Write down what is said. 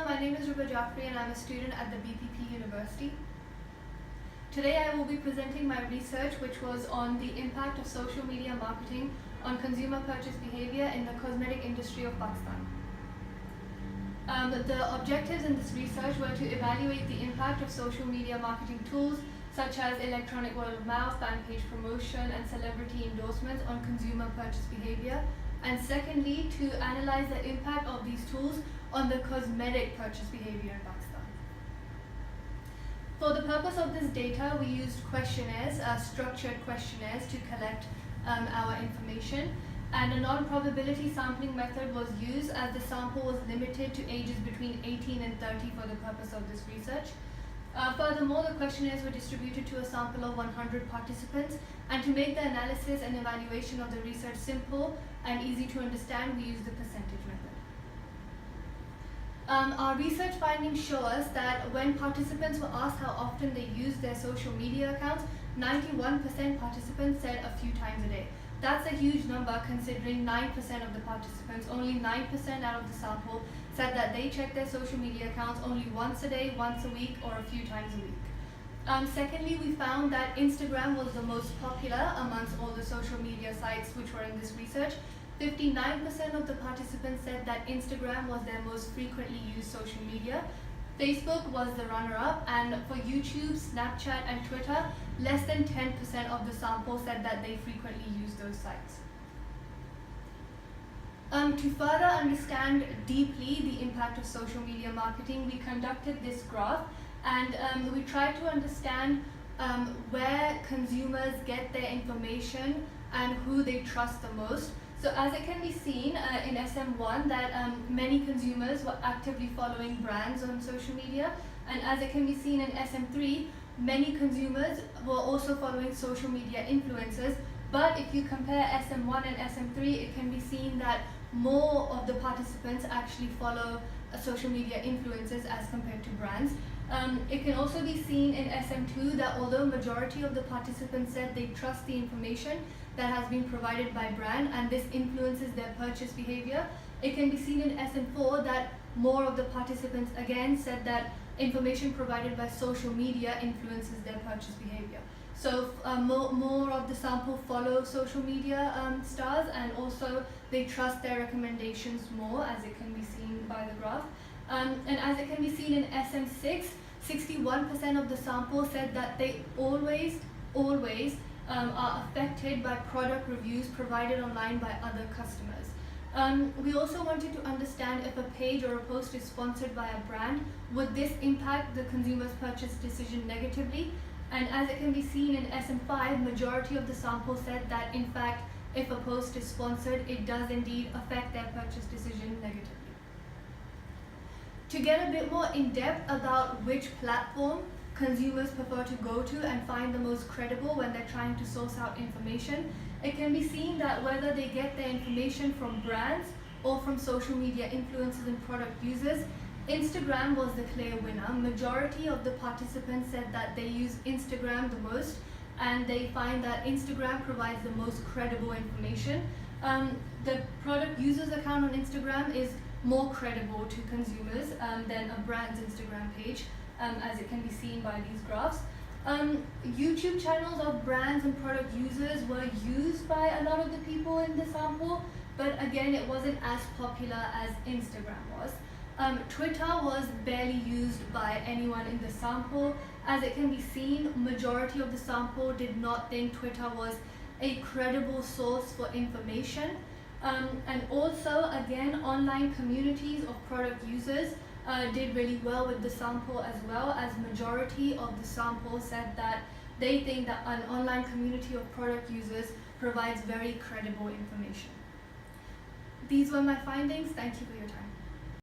my name is Ruba Jafri and I'm a student at the BPP University. Today I will be presenting my research, which was on the impact of social media marketing on consumer purchase behavior in the cosmetic industry of Pakistan. The objectives in this research were to evaluate the impact of social media marketing tools such as electronic word of mouth, fan page promotion, and celebrity endorsements on consumer purchase behavior. And secondly, to analyze the impact of these tools on the cosmetic purchase behavior in Pakistan. For the purpose of this data, we used questionnaires, structured questionnaires to collect our information. And a non-probability sampling method was used as the sample was limited to ages between 18 and 30 for the purpose of this research. Furthermore, the questionnaires were distributed to a sample of 100 participants, and to make the analysis and evaluation of the research simple and easy to understand, we used the percentage method. Our research findings show us that when participants were asked how often they used their social media accounts, 91% participants said a few times a day. That's a huge number considering 9% of the participants, only 9% out of the sample, said that they check their social media accounts only once a day, once a week, or a few times a week. Secondly, we found that Instagram was the most popular amongst all the social media sites which were in this research. 59% of the participants said that Instagram was their most frequently used social media. Facebook was the runner-up, and for YouTube, Snapchat, and Twitter, less than 10% of the sample said that they frequently use those sites. To further understand deeply the impact of social media marketing, we conducted this graph, and we tried to understand where consumers get their information and who they trust the most. So as it can be seen in SM1 that many consumers were actively following brands on social media, and as it can be seen in SM3, many consumers were also following social media influencers. But if you compare SM1 and SM3, it can be seen that more of the participants actually follow social media influencers as compared to brands. It can also be seen in SM2 that although majority of the participants said they trust the information that has been provided by brand and this influences their purchase behavior, it can be seen in SM4 that more of the participants again said that information provided by social media influences their purchase behavior. So more of the sample follow social media stars, and also they trust their recommendations more, as it can be seen by the graph. And as it can be seen in SM6, 61% of the sample said that they always are affected by product reviews provided online by other customers. We also wanted to understand if a page or a post is sponsored by a brand, would this impact the consumer's purchase decision negatively? And as it can be seen in SM5, majority of the sample said that in fact, if a post is sponsored, it does indeed affect their purchase decision negatively. To get a bit more in depth about which platform consumers prefer to go to and find the most credible when they're trying to source out information, it can be seen that whether they get their information from brands or from social media influencers and product users, Instagram was the clear winner. Majority of the participants said that they use Instagram the most, and they find that Instagram provides the most credible information. The product users account on Instagram is more credible to consumers than a brand's Instagram page, as it can be seen by these graphs. YouTube channels of brands and product users were used by a lot of the people in the sample, but again, it wasn't as popular as Instagram was. Twitter was barely used by anyone in the sample. As it can be seen, majority of the sample did not think Twitter was a credible source for information. And also, again, online communities of product users did really well with the sample, as well as majority of the sample said that they think that an online community of product users provides very credible information. These were my findings. Thank you for your time.